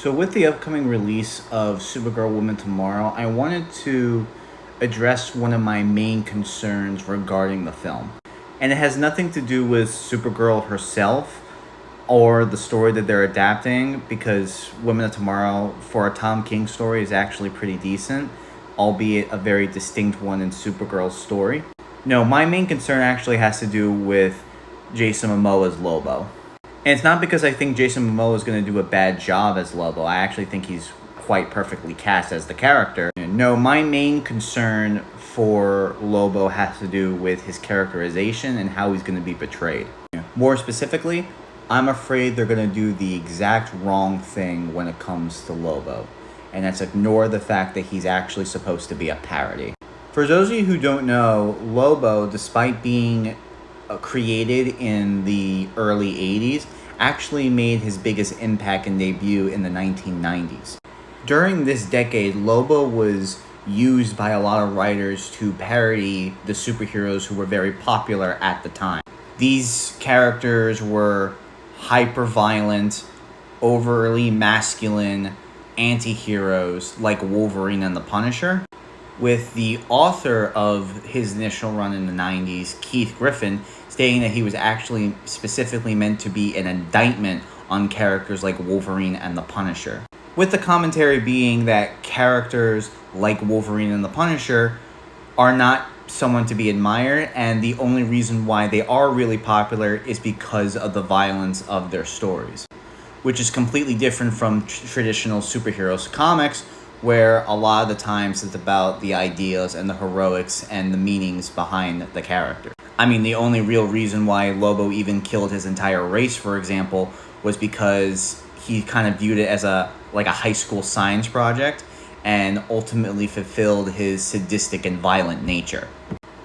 So, with the upcoming release of Supergirl Woman Tomorrow, I wanted to address one of my main concerns regarding the film. And it has nothing to do with Supergirl herself or the story that they're adapting, because Women of Tomorrow, for a Tom King story, is actually pretty decent, albeit a very distinct one in Supergirl's story. No, my main concern actually has to do with Jason Momoa's Lobo. And it's not because I think Jason Momoa is going to do a bad job as Lobo. I actually think he's quite perfectly cast as the character. No, my main concern for Lobo has to do with his characterization and how he's going to be portrayed. More specifically, I'm afraid they're going to do the exact wrong thing when it comes to Lobo. And that's ignore the fact that he's actually supposed to be a parody. For those of you who don't know, Lobo, despite being created in the early 80s, actually made his biggest impact and debut in the 1990s. During this decade, Lobo was used by a lot of writers to parody the superheroes who were very popular at the time. These characters were hyper-violent, overly masculine anti-heroes like Wolverine and the Punisher, with the author of his initial run in the 90s, Keith Giffen, stating that he was actually specifically meant to be an indictment on characters like Wolverine and the Punisher. With the commentary being that characters like Wolverine and the Punisher are not someone to be admired, and the only reason why they are really popular is because of the violence of their stories, which is completely different from traditional superheroes comics, where a lot of the times it's about the ideas and the heroics and the meanings behind the character. I mean, the only real reason why Lobo even killed his entire race, for example, was because he kind of viewed it as a high school science project and ultimately fulfilled his sadistic and violent nature.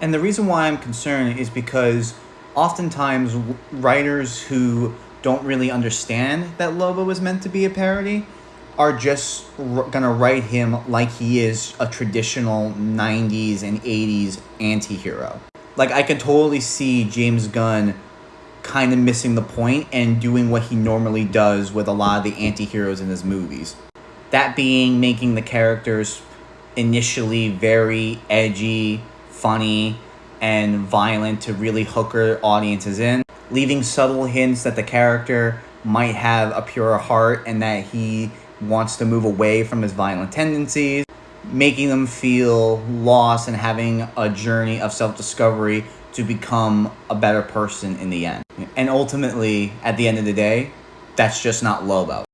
And the reason why I'm concerned is because oftentimes writers who don't really understand that Lobo was meant to be a parody are just gonna write him like he is a traditional 90s and 80s anti-hero. Like, I can totally see James Gunn kind of missing the point and doing what he normally does with a lot of the anti-heroes in his movies. That being making the characters initially very edgy, funny, and violent to really hook our audiences in, leaving subtle hints that the character might have a pure heart and that he wants to move away from his violent tendencies, making them feel lost and having a journey of self-discovery to become a better person in the end. And ultimately, at the end of the day, that's just not Lobo.